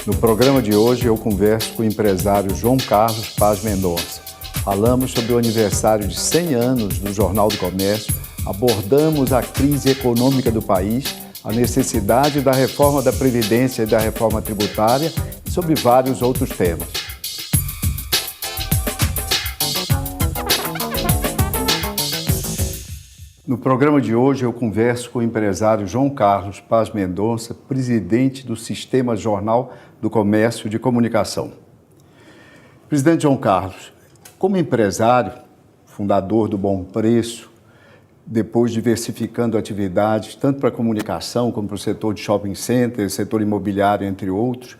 No programa de hoje eu converso com o empresário João Carlos Paz Mendonça. Falamos sobre o aniversário de 100 anos do Jornal do Comércio, abordamos a crise econômica do país, a necessidade da reforma da Previdência e da reforma tributária e sobre vários outros temas. No programa de hoje eu converso com o empresário João Carlos Paz Mendonça, presidente do Sistema Jornal do Comércio de Comunicação. Presidente João Carlos, como empresário, fundador do Bom Preço, depois diversificando atividades tanto para a comunicação como para o setor de shopping center, setor imobiliário, entre outros,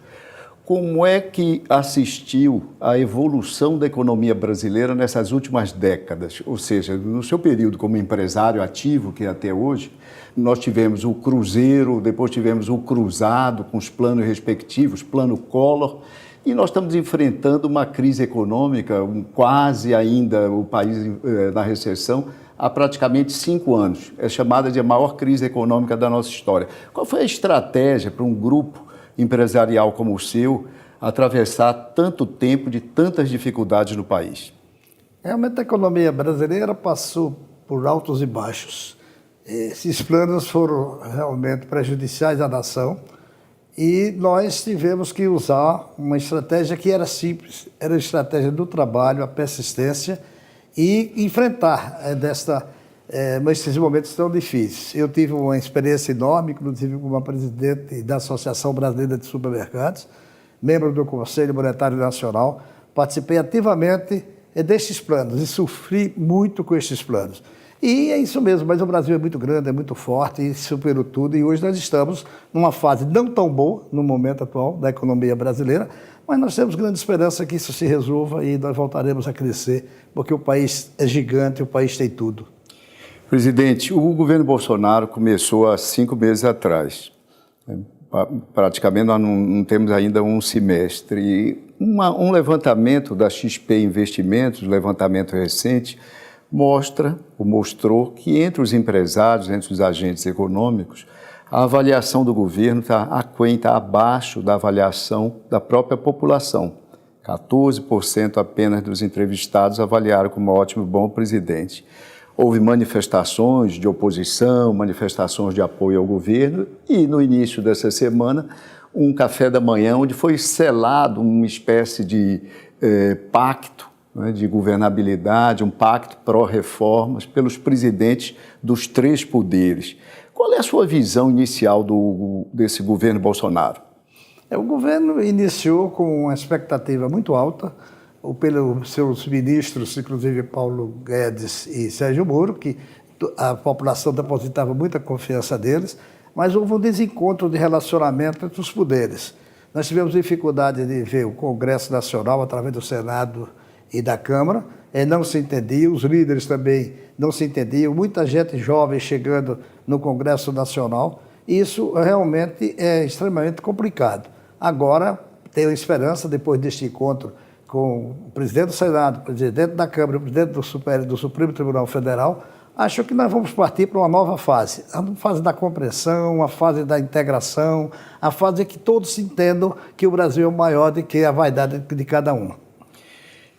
como é que assistiu à evolução da economia brasileira nessas últimas décadas? Ou seja, no seu período como empresário ativo, que é até hoje, nós tivemos o Cruzeiro, depois tivemos o Cruzado, com os planos respectivos, plano Collor, e nós estamos enfrentando uma crise econômica, quase ainda o país na recessão, há praticamente 5 anos. É chamada de a maior crise econômica da nossa história. Qual foi a estratégia para um grupo empresarial como o seu atravessar tanto tempo de tantas dificuldades no país? Realmente a economia brasileira passou por altos e baixos. Esses planos foram realmente prejudiciais à nação e nós tivemos que usar uma estratégia que era simples, era a estratégia do trabalho, a persistência e enfrentar esses momentos tão difíceis. Eu tive uma experiência enorme, inclusive como presidente da Associação Brasileira de Supermercados, membro do Conselho Monetário Nacional, participei ativamente destes planos e sofri muito com estes planos. E é isso mesmo, mas o Brasil é muito grande, é muito forte e superou tudo. E hoje nós estamos numa fase não tão boa, no momento atual, da economia brasileira, mas nós temos grande esperança que isso se resolva e nós voltaremos a crescer, porque o país é gigante, o país tem tudo. Presidente, o governo Bolsonaro começou há 5 meses atrás. Praticamente nós não temos ainda um semestre. Um levantamento da XP Investimentos, um levantamento recente, mostrou que entre os empresários, entre os agentes econômicos, a avaliação do governo está abaixo da avaliação da própria população. 14% apenas dos entrevistados avaliaram como ótimo e bom presidente. Houve manifestações de oposição, manifestações de apoio ao governo e, no início dessa semana, um café da manhã onde foi selado uma espécie de pacto, né, de governabilidade, um pacto pró-reformas pelos presidentes dos 3 poderes. Qual é a sua visão inicial desse governo Bolsonaro? O governo iniciou com uma expectativa muito alta, pelos seus ministros, inclusive Paulo Guedes e Sérgio Moro, que a população depositava muita confiança neles, mas houve um desencontro de relacionamento entre os poderes. Nós tivemos dificuldade de ver o Congresso Nacional através do Senado e da Câmara, não se entendia, os líderes também não se entendiam, muita gente jovem chegando no Congresso Nacional, e isso realmente é extremamente complicado. Agora, tenho esperança, depois deste encontro com o presidente do Senado, o presidente da Câmara, o presidente do Supremo Tribunal Federal, acho que nós vamos partir para uma nova fase, a fase da compreensão, a fase da integração, a fase em que todos entendam que o Brasil é maior do que a vaidade de cada um.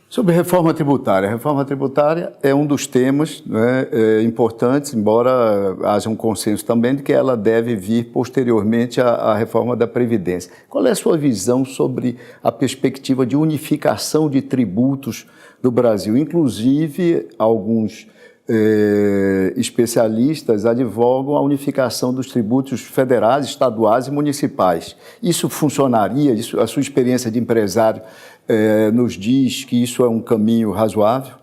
Sobre reforma tributária. A reforma tributária é um dos temas, né, importantes, embora haja um consenso também de que ela deve vir posteriormente à reforma da Previdência. Qual é a sua visão sobre a perspectiva de unificação de tributos no Brasil? Inclusive, alguns especialistas advogam a unificação dos tributos federais, estaduais e municipais. Isso funcionaria? A sua experiência de empresário nos diz que isso é um caminho razoável?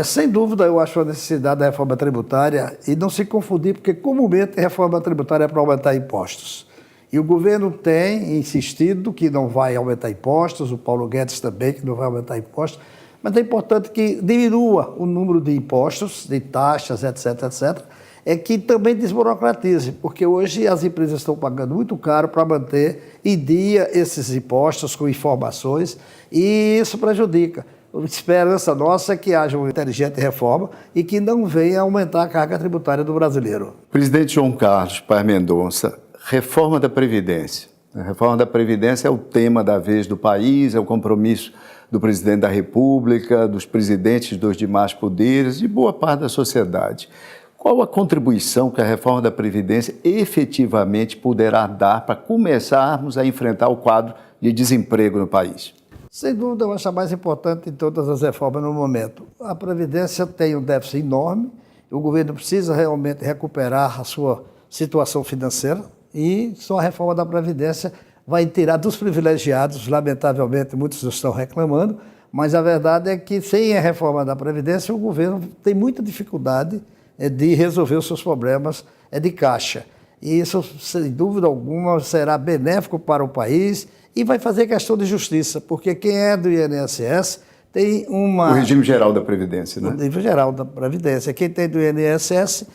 Sem dúvida, eu acho a necessidade da reforma tributária e não se confundir, porque comumente a reforma tributária é para aumentar impostos. E o governo tem insistido que não vai aumentar impostos, o Paulo Guedes também que não vai aumentar impostos, mas é importante que diminua o número de impostos, de taxas, etc., etc., que também desburocratize, porque hoje as empresas estão pagando muito caro para manter em dia esses impostos com informações e isso prejudica. A esperança nossa é que haja uma inteligente reforma e que não venha aumentar a carga tributária do brasileiro. Presidente João Carlos Paz Mendonça, reforma da Previdência. A reforma da Previdência é o tema da vez do país, é o compromisso do presidente da República, dos presidentes dos demais poderes e boa parte da sociedade. Qual a contribuição que a reforma da Previdência efetivamente poderá dar para começarmos a enfrentar o quadro de desemprego no país? Sem dúvida, eu acho a mais importante de todas as reformas no momento. A Previdência tem um déficit enorme, o governo precisa realmente recuperar a sua situação financeira e só a reforma da Previdência vai tirar dos privilegiados, lamentavelmente muitos estão reclamando, mas a verdade é que sem a reforma da Previdência o governo tem muita dificuldade de resolver os seus problemas de caixa. E isso, sem dúvida alguma, será benéfico para o país e vai fazer questão de justiça, porque quem é do INSS tem uma... O regime geral da Previdência, né? O regime geral da Previdência. Quem tem do INSS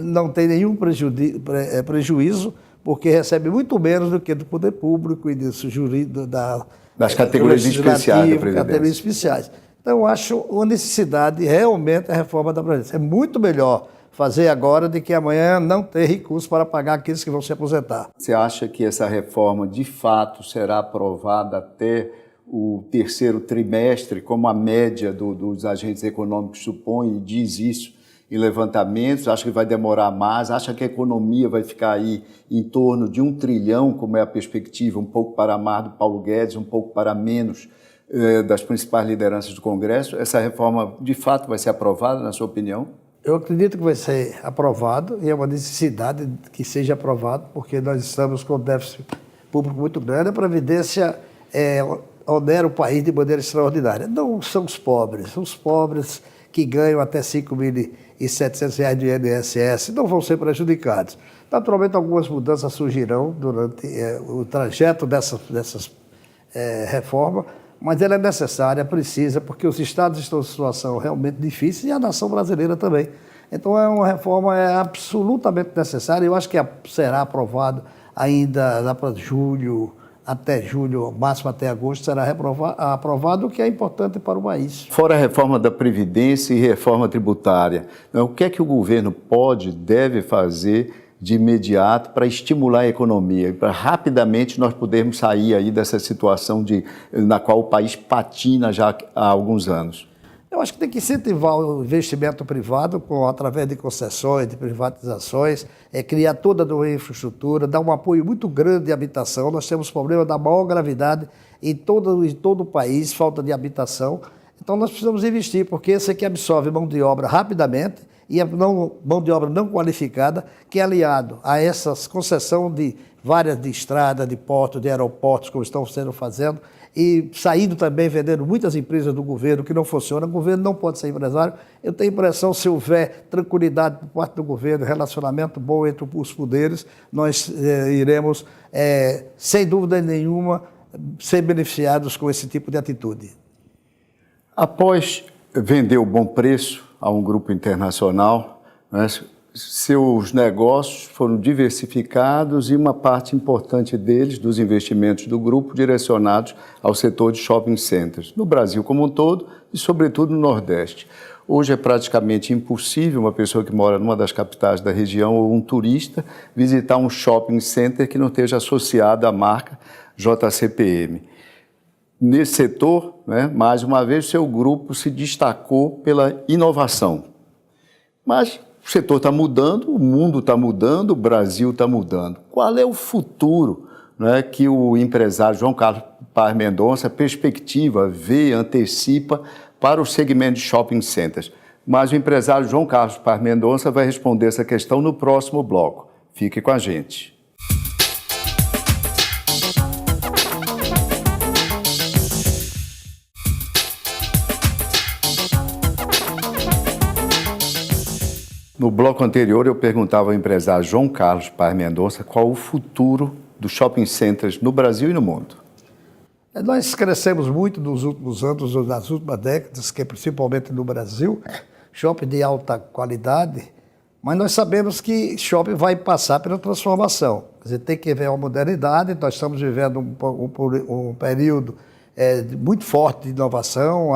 não tem nenhum prejuízo, porque recebe muito menos do que do poder público e das categorias especiais da Previdência. Categorias especiais. Então, eu acho uma necessidade realmente a reforma da Previdência. É muito melhor fazer agora do que amanhã não ter recursos para pagar aqueles que vão se aposentar. Você acha que essa reforma, de fato, será aprovada até o terceiro trimestre, como a média dos agentes econômicos supõe e diz isso em levantamentos? Acha que vai demorar mais? Acha que a economia vai ficar aí em torno de 1 trilhão, como é a perspectiva, um pouco para mais do Paulo Guedes, um pouco para menos das principais lideranças do Congresso? Essa reforma, de fato, vai ser aprovada, na sua opinião? Eu acredito que vai ser aprovado e é uma necessidade que seja aprovado, porque nós estamos com um déficit público muito grande. A Previdência onera o país de maneira extraordinária. Não são os pobres que ganham até R$ 5.700 do INSS não vão ser prejudicados. Naturalmente, algumas mudanças surgirão durante o trajeto dessas reformas, mas ela é necessária, precisa, porque os estados estão em situação realmente difícil e a nação brasileira também. Então, é uma reforma absolutamente necessária. Eu acho que será aprovado ainda lá para julho, até julho, máximo até agosto, será aprovado, o que é importante para o país. Fora a reforma da Previdência e reforma tributária, o que é que o governo deve fazer de imediato para estimular a economia, para rapidamente nós podermos sair aí dessa situação na qual o país patina já há alguns anos? Eu acho que tem que incentivar o investimento privado através de concessões, de privatizações, criar toda a infraestrutura, dar um apoio muito grande à habitação. Nós temos problema da maior gravidade em todo o país, falta de habitação. Então nós precisamos investir, porque esse aqui absorve mão de obra rapidamente e a mão de obra não qualificada, que é aliado a essa concessão de várias de estrada, de portos, de aeroportos, como estão fazendo, e saindo também, vendendo muitas empresas do governo que não funcionam. O governo não pode ser empresário. Eu tenho a impressão, se houver tranquilidade por parte do governo, relacionamento bom entre os poderes, nós iremos, sem dúvida nenhuma, ser beneficiados com esse tipo de atitude. Após vender o bom preço a um grupo internacional, né, seus negócios foram diversificados e uma parte importante deles, dos investimentos do grupo, direcionados ao setor de shopping centers, no Brasil como um todo e, sobretudo, no Nordeste. Hoje é praticamente impossível uma pessoa que mora numa das capitais da região ou um turista visitar um shopping center que não esteja associado à marca JCPM. Nesse setor, né, mais uma vez, o seu grupo se destacou pela inovação. Mas o setor está mudando, o mundo está mudando, o Brasil está mudando. Qual é o futuro, né, que o empresário João Carlos Paz Mendonça perspectiva, vê, antecipa para o segmento de shopping centers? Mas o empresário João Carlos Paz Mendonça vai responder essa questão no próximo bloco. Fique com a gente. No bloco anterior, eu perguntava ao empresário João Carlos Paz Mendonça qual o futuro dos shopping centers no Brasil e no mundo. Nós crescemos muito nos últimos anos, nas últimas décadas, que principalmente no Brasil, shopping de alta qualidade, mas nós sabemos que shopping vai passar pela transformação. Quer dizer, tem que ver a modernidade, nós estamos vivendo um período muito forte de inovação,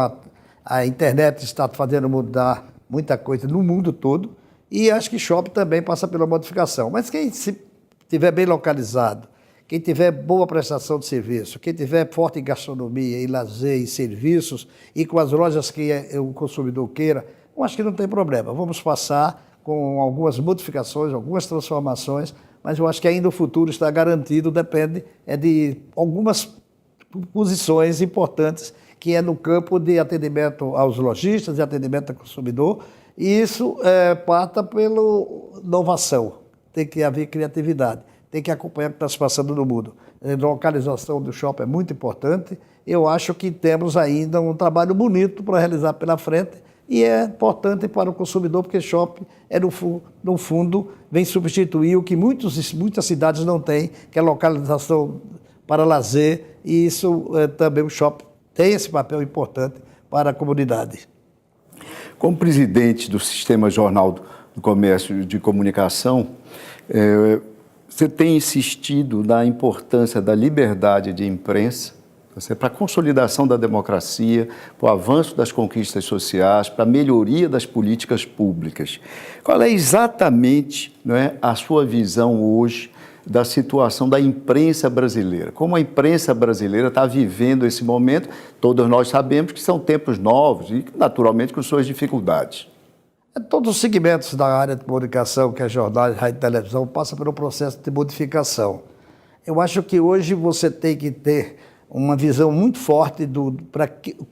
a internet está fazendo mudar muita coisa no mundo todo, e acho que shopping também passa pela modificação. Mas quem estiver bem localizado, quem tiver boa prestação de serviço, quem tiver forte em gastronomia, em lazer, em serviços e com as lojas que o consumidor queira, eu acho que não tem problema. Vamos passar com algumas modificações, algumas transformações, mas eu acho que ainda o futuro está garantido, depende de algumas posições importantes, que é no campo de atendimento aos lojistas, de atendimento ao consumidor, e isso parta pela inovação, tem que haver criatividade, tem que acompanhar o que está se passando no mundo. A localização do shopping é muito importante, eu acho que temos ainda um trabalho bonito para realizar pela frente, e é importante para o consumidor, porque shopping, no fundo, vem substituir o que muitas cidades não têm, que é a localização para lazer, e isso também o shopping tem esse papel importante para a comunidade. Como presidente do Sistema Jornal do Comércio de Comunicação, você tem insistido na importância da liberdade de imprensa para a consolidação da democracia, para o avanço das conquistas sociais, para a melhoria das políticas públicas. Qual é exatamente, não é, a sua visão hoje da situação da imprensa brasileira? Como a imprensa brasileira está vivendo esse momento? Todos nós sabemos que são tempos novos e, naturalmente, com suas dificuldades. Todos os segmentos da área de comunicação, que é jornais, rádio e televisão, passam por um processo de modificação. Eu acho que hoje você tem que ter uma visão muito forte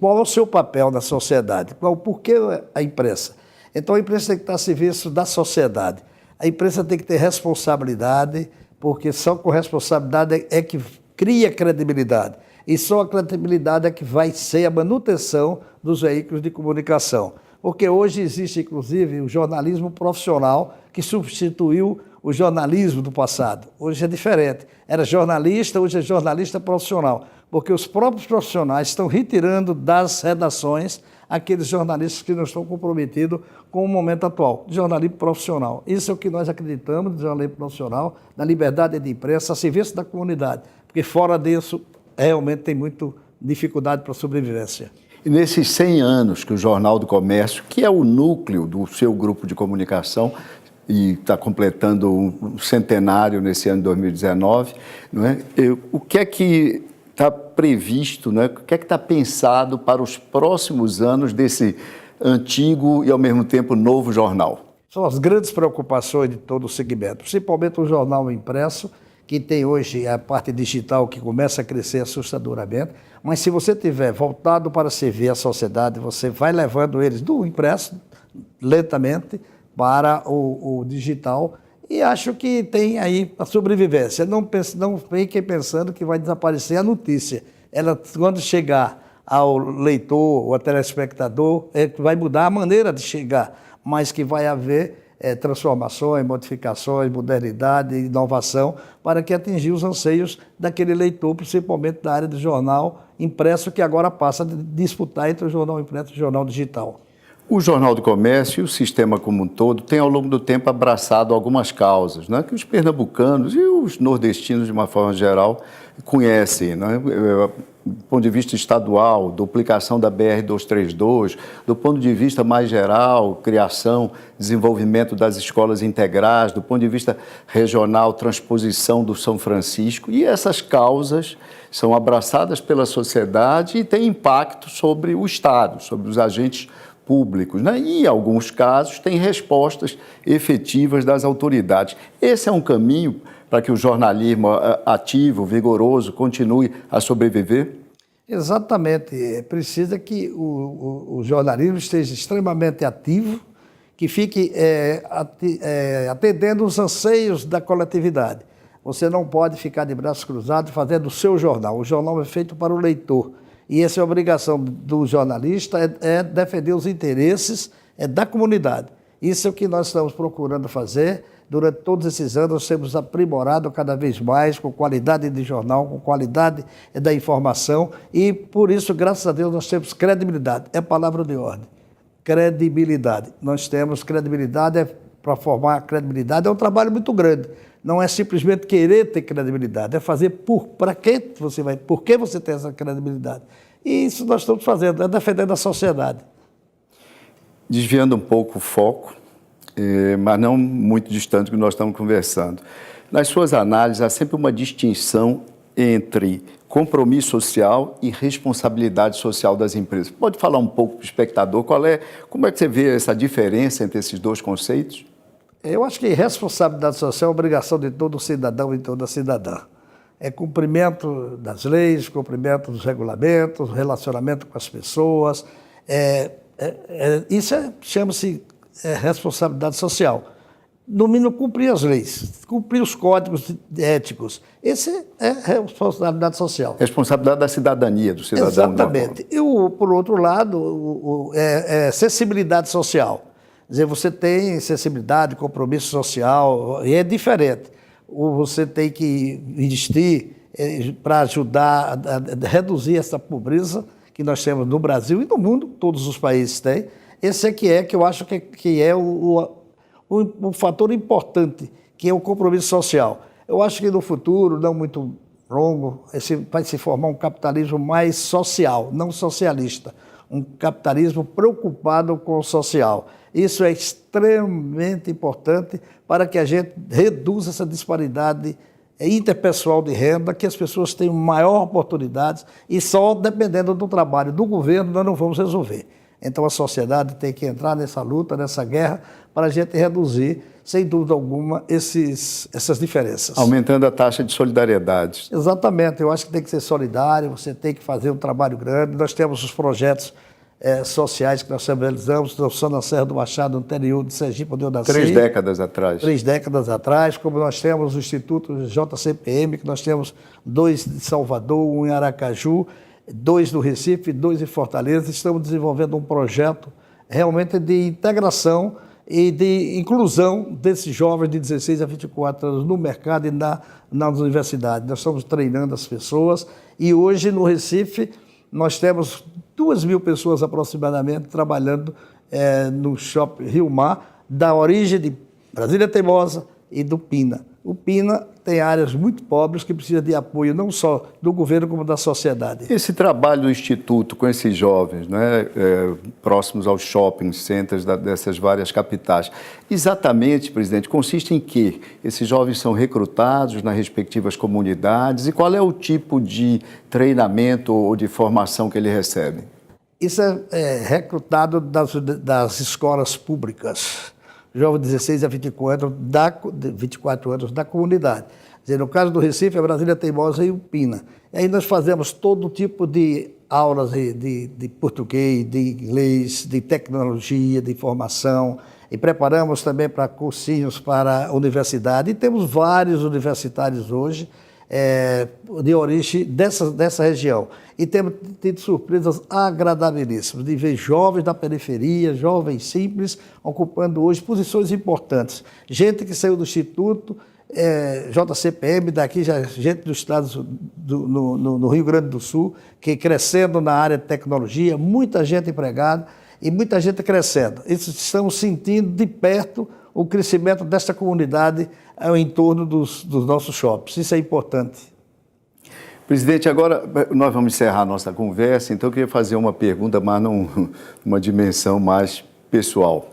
qual é o seu papel na sociedade, por que a imprensa. Então a imprensa tem que estar a serviço da sociedade. A imprensa tem que ter responsabilidade, porque só com responsabilidade é que cria credibilidade. E só a credibilidade é que vai ser a manutenção dos veículos de comunicação. Porque hoje existe, inclusive, o jornalismo profissional que substituiu o jornalismo do passado. Hoje é diferente. Era jornalista, hoje é jornalista profissional. Porque os próprios profissionais estão retirando das redações aqueles jornalistas que não estão comprometidos com o momento atual, jornalismo profissional. Isso é o que nós acreditamos, do jornalismo profissional, da liberdade de imprensa, a serviço da comunidade, porque fora disso, realmente tem muita dificuldade para a sobrevivência. E nesses 100 anos que o Jornal do Comércio, que é o núcleo do seu grupo de comunicação, e está completando um centenário nesse ano de 2019, não é? O que é que está previsto, né? O que é que está pensado para os próximos anos desse antigo e, ao mesmo tempo, novo jornal? São as grandes preocupações de todo o segmento, principalmente o jornal impresso, que tem hoje a parte digital que começa a crescer assustadoramente, mas se você tiver voltado para servir a sociedade, você vai levando eles do impresso, lentamente, para o digital, e acho que tem aí a sobrevivência. Não fiquem pensando que vai desaparecer a notícia. Ela, quando chegar ao leitor ou ao telespectador, vai mudar a maneira de chegar, mas que vai haver transformações, modificações, modernidade, inovação, para que atingir os anseios daquele leitor, principalmente da área do jornal impresso, que agora passa a disputar entre o jornal impresso e o jornal digital. O Jornal do Comércio e o sistema como um todo tem, ao longo do tempo, abraçado algumas causas, né, que os pernambucanos e os nordestinos, de uma forma geral, conhecem, né, do ponto de vista estadual, duplicação da BR-232, do ponto de vista mais geral, criação, desenvolvimento das escolas integrais, do ponto de vista regional, transposição do São Francisco, e essas causas são abraçadas pela sociedade e têm impacto sobre o Estado, sobre os agentes públicos, né? E, em alguns casos, tem respostas efetivas das autoridades. Esse é um caminho para que o jornalismo ativo, vigoroso, continue a sobreviver? Exatamente. Precisa que o jornalismo esteja extremamente ativo, que fique atendendo os anseios da coletividade. Você não pode ficar de braços cruzados fazendo o seu jornal. O jornal é feito para o leitor. E essa é a obrigação do jornalista, é defender os interesses da comunidade. Isso é o que nós estamos procurando fazer. Durante todos esses anos, nós temos aprimorado cada vez mais, com qualidade de jornal, com qualidade da informação, e por isso, graças a Deus, nós temos credibilidade. É palavra de ordem. Credibilidade. Nós temos credibilidade, para formar credibilidade é um trabalho muito grande. Não é simplesmente querer ter credibilidade, é fazer por que você tem essa credibilidade. E isso nós estamos fazendo, é defendendo a sociedade. Desviando um pouco o foco, mas não muito distante do que nós estamos conversando. Nas suas análises, há sempre uma distinção entre compromisso social e responsabilidade social das empresas. Pode falar um pouco para o espectador como é que você vê essa diferença entre esses dois conceitos? Eu acho que responsabilidade social é obrigação de todo cidadão e toda cidadã. É cumprimento das leis, cumprimento dos regulamentos, relacionamento com as pessoas. Isso chama-se responsabilidade social. No mínimo, cumprir as leis, cumprir os códigos éticos. Esse é responsabilidade social. Responsabilidade da cidadania, do cidadão. Exatamente. E, por outro lado, sensibilidade social. Quer dizer, você tem sensibilidade, compromisso social, e é diferente. Você tem que investir para ajudar a reduzir essa pobreza que nós temos no Brasil e no mundo, todos os países têm. Esse que eu acho que é um fator importante, que é o compromisso social. Eu acho que no futuro, não muito longo, vai se formar um capitalismo mais social, não socialista. Um capitalismo preocupado com o social. Isso é extremamente importante para que a gente reduza essa disparidade interpessoal de renda, que as pessoas tenham maior oportunidades e só dependendo do trabalho do governo nós não vamos resolver. Então a sociedade tem que entrar nessa luta, nessa guerra, para a gente reduzir, sem dúvida alguma, essas diferenças. Aumentando a taxa de solidariedade. Exatamente, eu acho que tem que ser solidário, você tem que fazer um trabalho grande. Nós temos os projetos sociais que nós realizamos, nós somos na Serra do Machado, no interior de Sergipe, onde eu nasci. 3 décadas atrás. 3 décadas atrás, como nós temos o Instituto JCPM, que nós temos 2 de Salvador, 1 em Aracaju, 2 no Recife, 2 em Fortaleza. Estamos desenvolvendo um projeto realmente de integração e de inclusão desses jovens de 16 a 24 anos no mercado e nas universidades. Nós estamos treinando as pessoas e hoje no Recife nós temos 2.000 pessoas aproximadamente trabalhando no Shopping Rio Mar, da origem de Brasília Teimosa e do Pina. O Pina tem áreas muito pobres que precisam de apoio não só do governo como da sociedade. Esse trabalho do Instituto com esses jovens, né, próximos aos shopping centers dessas várias capitais, exatamente, presidente, consiste em que esses jovens são recrutados nas respectivas comunidades e qual é o tipo de treinamento ou de formação que eles recebem? Isso é recrutado das escolas públicas. Jovens de 16 a 24 anos da comunidade. Quer dizer, no caso do Recife, é Brasília Teimosa e o Pina. E aí nós fazemos todo tipo de aulas de português, de inglês, de tecnologia, de informação, e preparamos também para cursinhos para a universidade. E temos vários universitários hoje de origem dessa região. E temos tido surpresas agradabilíssimas de ver jovens da periferia, jovens simples, ocupando hoje posições importantes. Gente que saiu do Instituto, JCPM, daqui, gente dos estados no Rio Grande do Sul, que crescendo na área de tecnologia, muita gente empregada e muita gente crescendo. Estamos sentindo de perto o crescimento desta comunidade ao entorno dos nossos shoppings. Isso é importante. Presidente, agora nós vamos encerrar a nossa conversa, então eu queria fazer uma pergunta, mas numa dimensão mais pessoal.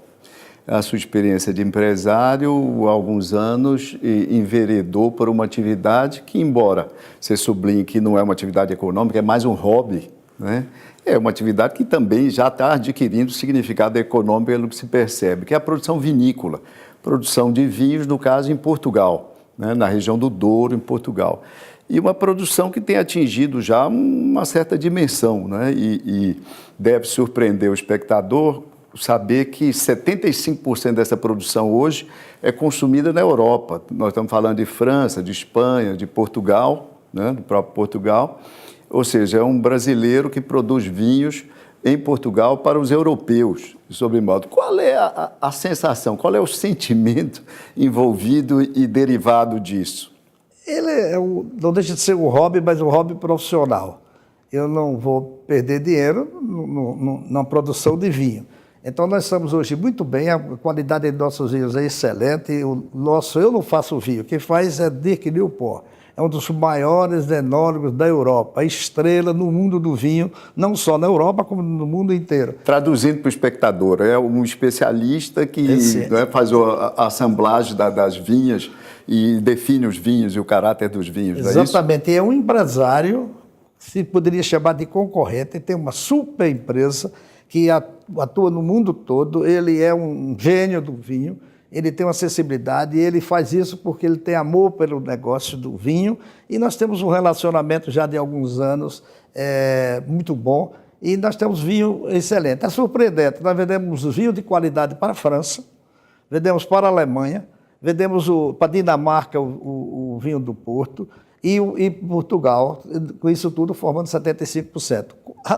A sua experiência de empresário, há alguns anos, enveredou por uma atividade que, embora você sublinhe que não é uma atividade econômica, é mais um hobby, né? É uma atividade que também já está adquirindo significado econômico pelo que se percebe, que é a produção vinícola, produção de vinhos, no caso, em Portugal, né? Na região do Douro, em Portugal. E uma produção que tem atingido já uma certa dimensão, né? E deve surpreender o espectador saber que 75% dessa produção hoje é consumida na Europa. Nós estamos falando de França, de Espanha, de Portugal, né? Do próprio Portugal. Ou seja, é um brasileiro que produz vinhos em Portugal para os europeus, de sobremodo. Qual é a sensação, qual é o sentimento envolvido e derivado disso? Ele não deixa de ser um hobby, mas um hobby profissional. Eu não vou perder dinheiro na produção de vinho. Então, nós estamos hoje muito bem, a qualidade de nossos vinhos é excelente. Eu não faço vinho, quem faz é Dirk Newport. é um dos maiores enólogos da Europa, a estrela no mundo do vinho, não só na Europa, como no mundo inteiro. Traduzindo para o espectador, é um especialista que faz a assemblagem das vinhas e define os vinhos e o caráter dos vinhos, Exatamente, é um empresário, se poderia chamar de concorrente, tem uma super empresa que atua no mundo todo, ele é um gênio do vinho, ele tem uma acessibilidade e ele faz isso porque ele tem amor pelo negócio do vinho e nós temos um relacionamento já de alguns anos muito bom e nós temos vinho excelente. É surpreendente, nós vendemos vinho de qualidade para a França, vendemos para a Alemanha, vendemos para a Dinamarca o vinho do Porto e Portugal, com isso tudo formando 75%.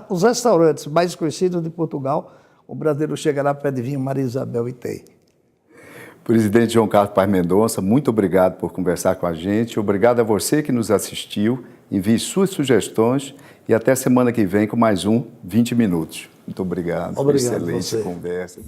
Os restaurantes mais conhecidos de Portugal, o brasileiro chega lá, pede vinho Maria Isabel e tem. Presidente João Carlos Paz Mendonça, muito obrigado por conversar com a gente. Obrigado a você que nos assistiu. Envie suas sugestões e até semana que vem com mais um 20 Minutos. Muito obrigado. Obrigado. Excelente conversa.